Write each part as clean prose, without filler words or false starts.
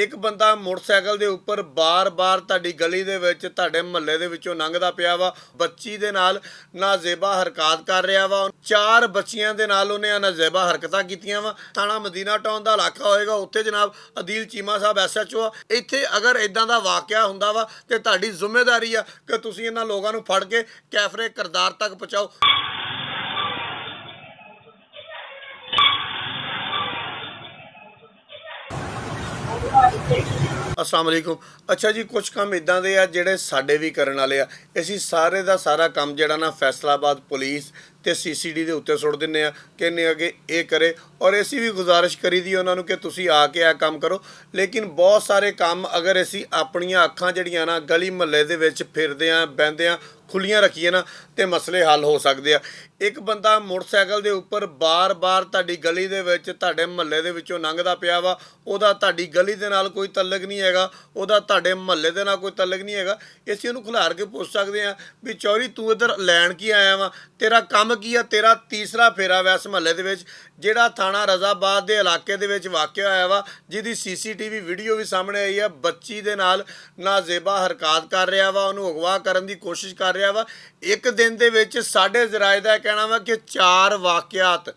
ਇੱਕ ਬੰਦਾ ਮੋਟਰਸਾਈਕਲ ਦੇ ਉੱਪਰ ਬਾਰ-ਬਾਰ ਤੁਹਾਡੀ ਗਲੀ ਦੇ ਵਿੱਚ ਤੁਹਾਡੇ ਮੁਹੱਲੇ ਦੇ ਵਿੱਚੋਂ ਲੰਘਦਾ ਪਿਆ ਵਾ। ਬੱਚੀ ਦੇ ਨਾਲ ਨਾਜ਼ੇਬਾ ਹਰਕਤ ਕਰ ਰਿਹਾ ਵਾ। 4 ਬੱਚੀਆਂ ਦੇ ਨਾਲ ਉਹਨੇ ਨਾਜ਼ੇਬਾ ਹਰਕਤਾਂ ਕੀਤੀਆਂ ਵਾ। ਥਾਣਾ ਮਦੀਨਾ ਟਾਊਨ ਦਾ ਇਲਾਕਾ ਹੋਏਗਾ, ਉੱਥੇ ਜਨਾਬ ਅਦੀਲ ਚੀਮਾ ਸਾਹਿਬ SHO ਆ। ਇੱਥੇ ਅਗਰ ਇਦਾਂ ਦਾ ਵਾਕਿਆ ਹੁੰਦਾ ਵਾ ਤੇ ਤੁਹਾਡੀ ਜ਼ਿੰਮੇਵਾਰੀ ਆ ਕਿ ਤੁਸੀਂ ਇਹਨਾਂ ਲੋਕਾਂ ਨੂੰ ਫੜ ਕੇ ਕੈਫਰੇ ਕਿਰਦਾਰ ਤੱਕ ਪਹੁੰਚਾਓ। अस्सलाम वालेकुम। अच्छा जी, कुछ काम इदां दे आ ਜਿਹੜੇ ਸਾਡੇ ਵੀ ਕਰਨ ਵਾਲੇ ਆ। ਅਸੀਂ ਸਾਰੇ ਦਾ ਸਾਰਾ ਕੰਮ ਜਿਹੜਾ ਨਾ ਫੈਸਲਾਬਾਦ ਪੁਲਿਸ ਤੇ CCD ਦੇ ਉੱਤੇ ਸੁੱਟ ਦਿੰਨੇ ਆ, ਕਹਿੰਦੇ ਆ ਕਿ ਇਹ ਕਰੇ, ਔਰ ਅਸੀਂ ਵੀ ਗੁਜ਼ਾਰਿਸ਼ ਕਰੀ ਦੀ ਉਹਨਾਂ ਨੂੰ ਕਿ ਤੁਸੀਂ ਆ ਕੇ ਇਹ ਕੰਮ ਕਰੋ। ਲੇਕਿਨ ਬਹੁਤ ਸਾਰੇ ਕੰਮ ਅਗਰ ਅਸੀਂ ਆਪਣੀਆਂ ਅੱਖਾਂ ਜਿਹੜੀਆਂ ਨਾ ਗਲੀ ਮੁਹੱਲੇ ਦੇ ਵਿੱਚ ਫਿਰਦੇ ਆ ਬਹਿੰਦੇ ਆ ਖੁੱਲੀਆਂ ਰੱਖੀਏ ਨਾ ਤੇ ਮਸਲੇ ਹੱਲ ਹੋ ਸਕਦੇ ਆ। ਇੱਕ ਬੰਦਾ ਮੋਟਰਸਾਈਕਲ ਦੇ ਉੱਪਰ ਬਾਰ-ਬਾਰ ਤੁਹਾਡੀ ਗਲੀ ਦੇ ਵਿੱਚ ਤੁਹਾਡੇ ਮੁਹੱਲੇ ਦੇ ਵਿੱਚੋਂ ਲੰਘਦਾ ਪਿਆ ਵਾ। ਉਹਦਾ ਤੁਹਾਡੀ ਗਲੀ ਦੇ ਨਾਲ ਕੋਈ ਤਲਕ ਨਹੀਂ ਹੈਗਾ, ਉਹਦਾ ਤੁਹਾਡੇ ਮੁਹੱਲੇ ਦੇ ਨਾਲ ਕੋਈ ਤਲਕ ਨਹੀਂ ਹੈਗਾ। ਅਸੀਂ ਉਹਨੂੰ ਖਿਲਾਰ ਕੇ ਪੁੱਛ ਸਕਦੇ ਆ ਵੀ ਚੌਰੀ ਤੂੰ ਇੱਧਰ ਲੈਣ ਕੀ ਆਇਆ ਵਾ, ਤੇਰਾ ਕੰਮ ਕੀ ਆ, ਤੇਰਾ ਤੀਸਰਾ ਫੇਰਾ ਵੈਸ ਮੁਹੱਲੇ ਦੇ ਵਿੱਚ ਜਿਹੜਾ ਥਾਣਾ ਰਜ਼ਾਬਾਦ ਦੇ ਇਲਾਕੇ ਦੇ ਵਿੱਚ ਵਾਕਿਆ ਹੋਇਆ ਵਾ, ਜਿਹਦੀ CCTV ਵੀਡੀਓ ਵੀ ਸਾਹਮਣੇ ਆਈ ਆ। ਬੱਚੀ ਦੇ ਨਾਲ ਨਾਜ਼ੇਬਾ ਹਰਕਤ ਕਰ ਰਿਹਾ ਵਾ, ਉਹਨੂੰ ਅਗਵਾ ਕਰਨ ਦੀ ਕੋਸ਼ਿਸ਼ ਕਰ ਰਿਹਾ ਵਾ। ਇੱਕ ਦਿਨ ਦੇ ਵਿੱਚ ਸਾਡੇ ਜ਼ਰਾਏ ਦਾ ਕਹਿਣਾ ਵਾ ਕਿ 4 ਵਾਕਿਆਤ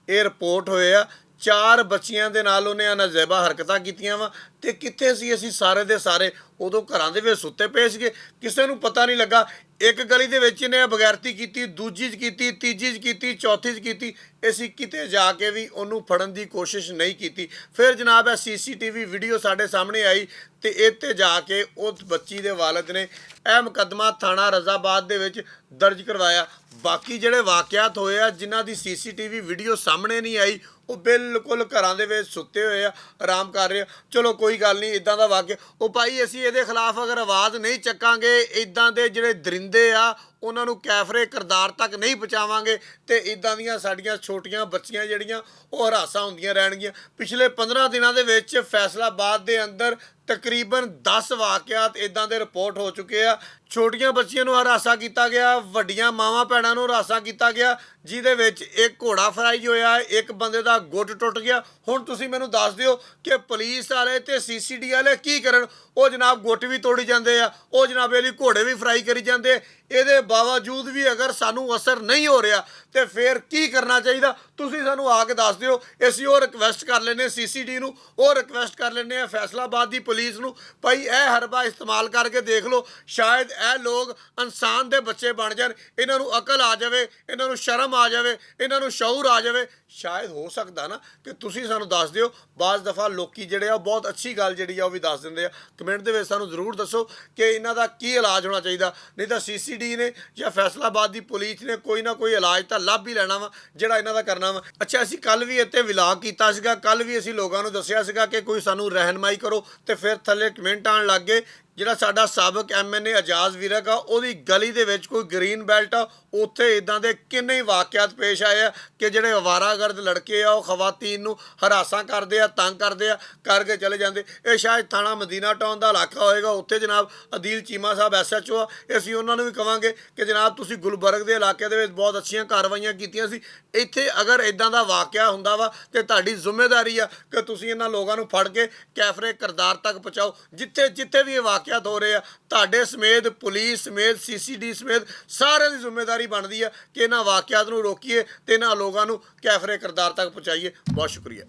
ਇਹ ਰਿਪੋਰਟ ਹੋਏ ਆ। 4 ਬੱਚੀਆਂ ਦੇ ਨਾਲ ਉਹਨੇ ਨਾਜ਼ੇਬਾ ਹਰਕਤਾਂ ਕੀਤੀਆਂ ਵਾ। ਤੇ ਕਿੱਥੇ ਸੀ ਅਸੀਂ ਸਾਰੇ ਦੇ ਸਾਰੇ? ਉਦੋਂ ਘਰਾਂ ਦੇ ਵਿੱਚ ਸੁੱਤੇ ਪਏ ਸੀਗੇ, ਕਿਸੇ ਨੂੰ ਪਤਾ ਨਹੀਂ ਲੱਗਾ। ਇੱਕ ਗਲੀ ਦੇ ਵਿੱਚ ਇਹਨੇ ਬਗੈਰਤੀ ਕੀਤੀ, ਦੂਜੀ 'ਚ ਕੀਤੀ, ਤੀਜੀ 'ਚ ਕੀਤੀ, ਚੌਥੀ 'ਚ ਕੀਤੀ। ਅਸੀਂ ਕਿਤੇ ਜਾ ਕੇ ਵੀ ਉਹਨੂੰ ਫੜਨ ਦੀ ਕੋਸ਼ਿਸ਼ ਨਹੀਂ ਕੀਤੀ। ਫਿਰ ਜਨਾਬ ਇਹ CCTV ਵੀਡੀਓ ਸਾਡੇ ਸਾਹਮਣੇ ਆਈ ਤੇ ਇੱਥੇ ਜਾ ਕੇ ਉਸ ਬੱਚੀ ਦੇ ਵਾਲਿਦ ਨੇ ਇਹ ਮੁਕੱਦਮਾ ਥਾਣਾ ਰਜ਼ਾਬਾਦ ਦੇ ਵਿੱਚ ਦਰਜ ਕਰਵਾਇਆ। ਬਾਕੀ ਜਿਹੜੇ ਵਾਕਿਆਤ ਹੋਏ ਆ ਜਿਨ੍ਹਾਂ ਦੀ CCTV ਵੀਡੀਓ ਸਾਹਮਣੇ ਨਹੀਂ ਆਈ, ਉਹ ਬਿਲਕੁਲ ਘਰਾਂ ਦੇ ਵਿੱਚ ਸੁੱਤੇ ਹੋਏ ਆ, ਆਰਾਮ ਕਰ ਰਹੇ ਆ। ਚਲੋ ਕੋਈ ਗੱਲ ਨਹੀਂ, ਇਦਾਂ ਦਾ ਵਾਕਿਆ ਉਹ ਭਾਈ ਅਸੀਂ ਇਹਦੇ ਖਿਲਾਫ ਅਗਰ ਆਵਾਜ਼ ਨਹੀਂ ਚੱਕਾਂਗੇ, ਇਦਾਂ ਦੇ ਜਿਹੜੇ ਦਰਿੰਦੇ ਆ ਉਹਨਾਂ ਨੂੰ ਕੈਫਰੇ ਕਿਰਦਾਰ ਤੱਕ ਨਹੀਂ ਪਹੁੰਚਾਵਾਂਗੇ ਤੇ ਇਦਾਂ ਦੀਆਂ ਸਾਡੀਆਂ ਛੋਟੀਆਂ ਬੱਚੀਆਂ ਜਿਹੜੀਆਂ ਉਹ ਹਰਾਸਾਂ ਹੁੰਦੀਆਂ ਰਹਿਣਗੀਆਂ। ਪਿਛਲੇ 15 ਦਿਨਾਂ ਦੇ ਵਿੱਚ ਫੈਸਲਾਬਾਦ ਦੇ ਅੰਦਰ ਤਕਰੀਬਨ 10 ਵਾਕਿਆਤ ਇਦਾਂ ਦੇ ਰਿਪੋਰਟ ਹੋ ਚੁੱਕੇ ਆ। ਛੋਟੀਆਂ ਬੱਚੀਆਂ ਨੂੰ ਹਰਾਸਾ ਕੀਤਾ ਗਿਆ, ਵੱਡੀਆਂ ਮਾਵਾਂ ਭੈਣਾਂ ਨੂੰ ਹਰਾਸਾ ਕੀਤਾ ਗਿਆ, ਜਿਹਦੇ ਵਿੱਚ ਇੱਕ ਘੋੜਾ ਫਰਾਈ ਹੋਇਆ, ਇੱਕ ਬੰਦੇ ਦਾ ਗੁੱਟ ਟੁੱਟ ਗਿਆ। ਹੁਣ ਤੁਸੀਂ ਮੈਨੂੰ ਦੱਸ ਦਿਓ ਕਿ ਪੁਲਿਸ ਵਾਲੇ ਤੇ CCD ਵਾਲੇ ਕੀ ਕਰਨ? ਉਹ ਜਨਾਬ ਗੁੱਟ ਵੀ ਤੋੜੀ ਜਾਂਦੇ ਆ, ਉਹ ਜਨਾਬ ਇਹਦੀ ਘੋੜੇ ਵੀ ਫਰਾਈ ਕਰੀ ਜਾਂਦੇ। ਇਹਦੇ ਬਾਵਜੂਦ ਵੀ ਅਗਰ ਸਾਨੂੰ ਅਸਰ ਨਹੀਂ ਹੋ ਰਿਹਾ ਤੇ ਫਿਰ ਕੀ ਕਰਨਾ ਚਾਹੀਦਾ? ਤੁਸੀਂ ਸਾਨੂੰ ਆ ਕੇ ਦੱਸ ਦਿਓ। ਅਸੀਂ ਉਹ ਰਿਕਵੈਸਟ ਕਰ ਲੈਂਦੇ CCD ਨੂੰ, ਉਹ ਰਿਕਵੈਸਟ ਕਰ ਲੈਂਦੇ ਆ ਫੈਸਲਾਬਾਦ ਦੀ ਪੁਲਿਸ ਨੂੰ, ਭਾਈ ਇਹ ਹਰਬਾ ਇਸਤੇਮਾਲ ਕਰਕੇ ਦੇਖ ਲਓ, ਸ਼ਾਇਦ ਇਹ ਲੋਕ ਇਨਸਾਨ ਦੇ ਬੱਚੇ ਬਣ ਜਾਣ, ਇਹਨਾਂ ਨੂੰ ਅਕਲ ਆ ਜਾਵੇ, ਇਹਨਾਂ ਨੂੰ ਸ਼ਰਮ ਆ ਜਾਵੇ, ਇਹਨਾਂ ਨੂੰ ਸ਼ਊਰ ਆ ਜਾਵੇ। ਸ਼ਾਇਦ ਹੋ ਸਕਦਾ ਨਾ ਕਿ ਤੁਸੀਂ ਸਾਨੂੰ ਦੱਸ ਦਿਓ। ਬਾਜ਼ ਦਫਾ ਲੋਕੀ ਜਿਹੜੇ ਆ ਬਹੁਤ ਅੱਛੀ ਗੱਲ ਜਿਹੜੀ ਆ ਉਹ ਵੀ ਦੱਸ ਦਿੰਦੇ ਆ। ਕਮੈਂਟ ਦੇ ਵਿੱਚ ਸਾਨੂੰ ਜ਼ਰੂਰ ਦੱਸੋ ਕਿ ਇਹਨਾਂ ਦਾ ਕੀ ਇਲਾਜ ਹੋਣਾ ਚਾਹੀਦਾ। ਨਹੀਂ ਤਾਂ CCD ਨੇ ਜਾਂ ਫੈਸਲਾਬਾਦ ਦੀ ਪੁਲਿਸ ਨੇ ਕੋਈ ਨਾ ਕੋਈ ਇਲਾਜ ਤਾਂ ਲੱਭ ਹੀ ਲੈਣਾ ਵਾ ਜਿਹੜਾ ਇਹਨਾਂ ਦਾ ਕਰਨਾ ਵਾ। ਅੱਛਾ, ਅਸੀਂ ਕੱਲ ਵੀ ਇੱਥੇ ਵਿਲਾਗ ਕੀਤਾ ਸੀਗਾ, ਕੱਲ ਵੀ ਅਸੀਂ ਲੋਕਾਂ ਨੂੰ ਦੱਸਿਆ ਸੀਗਾ ਕਿ ਕੋਈ ਸਾਨੂੰ ਰਹਿਨਮਾਈ ਕਰੋ, ਤੇ ਫਿਰ ਥੱਲੇ ਕਮੈਂਟ ਆਉਣ ਲੱਗ ਗਏ ਜਿਹੜਾ ਸਾਡਾ ਸਾਬਕ MNA ਅਜਾਜ਼ ਵਿਰਕ ਆ, ਉਹਦੀ ਗਲੀ ਦੇ ਵਿੱਚ ਕੋਈ ਗ੍ਰੀਨ ਬੈਲਟ ਆ, ਉੱਥੇ ਇਦਾਂ ਦੇ ਕਿੰਨੇ ਹੀ ਵਾਕਿਆਤ ਪੇਸ਼ ਆਏ ਆ ਕਿ ਜਿਹੜੇ ਅਵਾਰਾਗਰਦ ਲੜਕੇ ਆ ਉਹ ਖਵਾਤੀਨ ਨੂੰ ਹਰਾਸਾਂ ਕਰਦੇ ਆ, ਤੰਗ ਕਰਦੇ ਆ, ਕਰਕੇ ਚਲੇ ਜਾਂਦੇ। ਇਹ ਸ਼ਾਇਦ ਥਾਣਾ ਮਦੀਨਾ ਟਾਊਨ ਦਾ ਇਲਾਕਾ ਹੋਏਗਾ, ਉੱਥੇ ਜਨਾਬ ਅਦੀਲ ਚੀਮਾ ਸਾਹਿਬ SHO ਆ। ਅਸੀਂ ਉਹਨਾਂ ਨੂੰ ਵੀ ਕਵਾਂਗੇ ਕਿ ਜਨਾਬ ਤੁਸੀਂ ਗੁਲਬਰਗ ਦੇ ਇਲਾਕੇ ਦੇ ਵਿੱਚ ਬਹੁਤ ਅੱਛੀਆਂ ਕਾਰਵਾਈਆਂ ਕੀਤੀਆਂ ਸੀ। ਇੱਥੇ ਅਗਰ ਇਦਾਂ ਦਾ ਵਾਕਿਆ ਹੁੰਦਾ ਵਾ ਤੇ ਤੁਹਾਡੀ ਜ਼ਿੰਮੇਵਾਰੀ ਆ ਕਿ ਤੁਸੀਂ ਇਹਨਾਂ ਲੋਕਾਂ ਨੂੰ ਫੜ ਕੇ ਕੈਫਰੇ ਕਿਰਦਾਰ ਤੱਕ ਪਹੁੰਚਾਓ। ਜਿੱਥੇ ਵੀ ਇਹ ਵਾਕਿਆਤ ਹੋ ਰਹੇ ਆ, ਤੁਹਾਡੇ ਸਮੇਤ, ਪੁਲਿਸ ਸਮੇਤ, CCD ਸਮੇਤ ਸਾਰਿਆਂ ਦੀ ਜ਼ਿੰਮੇਵਾਰੀ ਬਣਦੀ ਆ ਕਿ ਇਹਨਾਂ ਵਾਕਿਆਤ ਨੂੰ ਰੋਕੀਏ ਤੇ ਇਹਨਾਂ ਲੋਕਾਂ ਨੂੰ ਕੈਫਰੇ ਕਿਰਦਾਰ ਤੱਕ ਪਹੁੰਚਾਈਏ। ਬਹੁਤ ਸ਼ੁਕਰੀਆ।